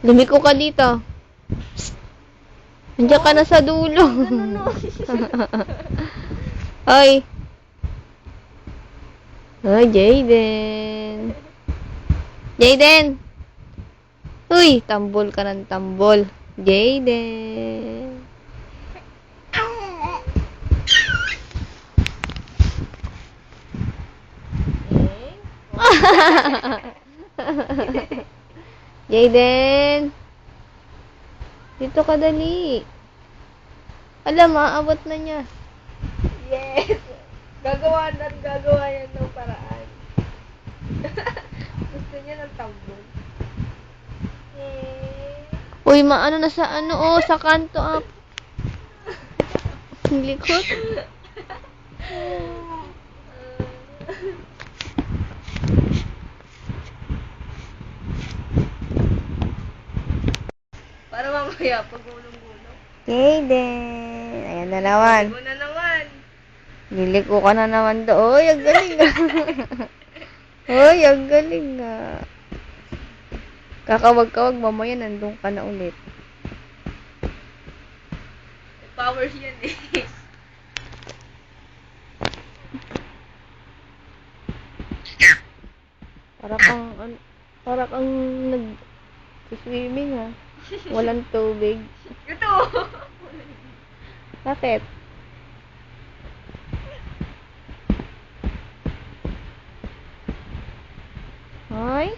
Lumiko ka dito. Nandiyan ka na sa dulo. Hoy. Hoy, Jayden. Jayden. Uy, tambol ka ng tambol. Jayden. Jayden. Dito ka dali. Alam, maabot na niya. Yes! Gagawa yan ng paraan. Gusto niya ng tambol. Uy, maano na sa ano, oh, sa kanto up. Ang likot. Para mamaya, pag gulong-gulong. Jayden. Ayan na naman. Mo na naman. Niliko ka na naman do. Uy, ang galing nga. Uy, ang galing nga. Kakawag-kawag, mamaya nandun ka na ulit. Powers yan eh. Para kang nag-swimming ha. Walang tubig. Ito! Bakit? Hoy?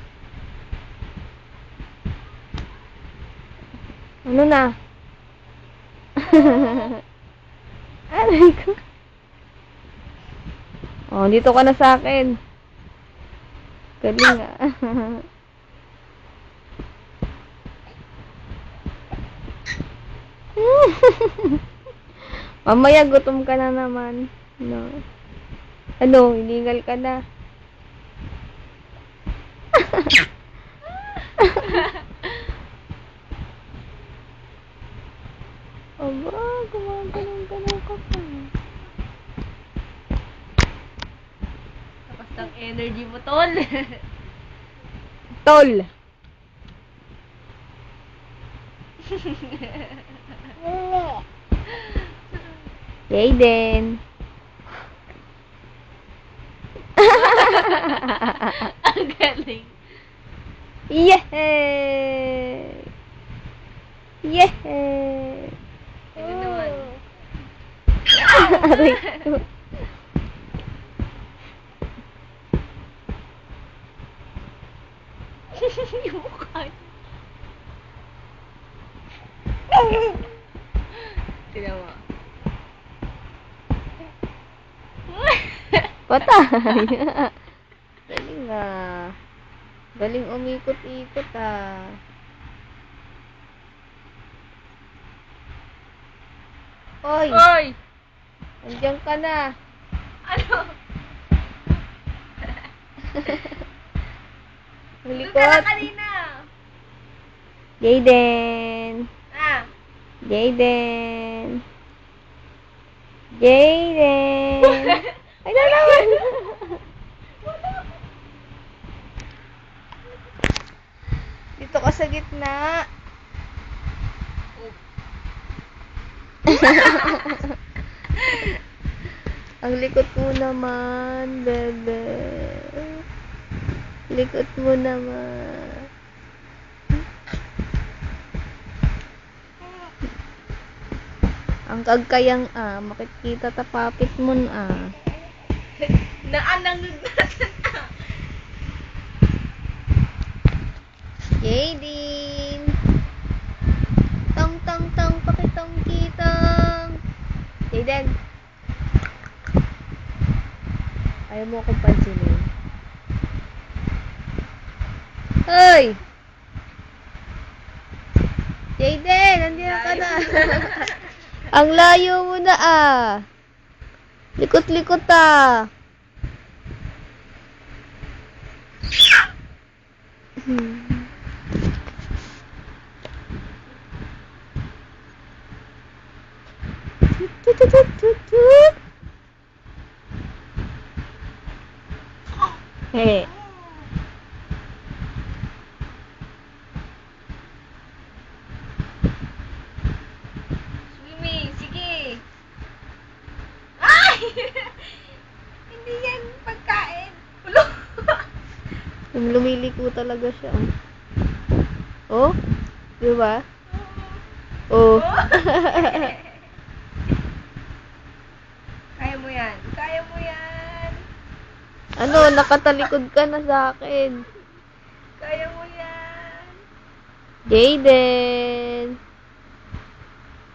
Ano na? Aray ko. Oh, dito ka na sa akin. Galing nga. Mamaya gutom ka na naman. No. Ano, illegal ka na. Aba, gumagalaw-galaw ka pa. Tapos ang energy mo, tol. Tol! Jayden! Ang galing. Yehey! Yehey! Ano naman? Aray ko. Yung mukha niya. Tignan mo. Patay! Galing ah. Galing umikot-ikot ah. Oy! Hoy! Andiyan ka na. Ano? Ang Doon ka na likot. kanina. Jayden! Ah. Jayden! Jayden! Ay, na naman! Dito ka sa gitna. Ang likot mo naman, bebe. Likot mo naman. Ang kagkayang makikita tapapit mo Naanangod natin na. Jadine! Tong tong tong pakitong kitang. Jayden! Ayaw mo akong pansinin. Hoy! Jayden! Nandiyan ka na. Ang layo mo na Likot-likot Lumiliko talaga siya. Oh? Di ba? Oh. Kaya mo yan. Kaya mo yan. Ano, nakatalikod ka na sa akin. Kaya mo yan. Jaden.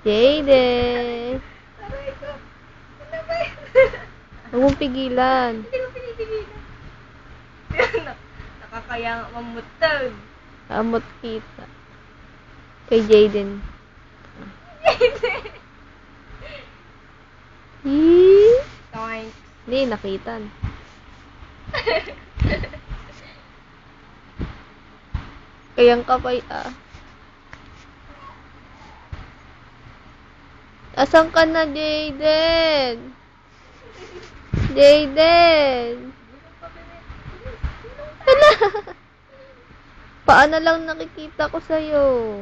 Jaden. Aray ko. Ano ba yan? Huwag mong pigilan. Hindi ko pinipigilan. Nakakaya nga mamutag. Amot kita. Kay Jaden. Hii? Toink. Hindi, nakitan. Kayang kapay Asan ka na, Jaden? Jaden! Hala! Paano lang nakikita ko sa'yo?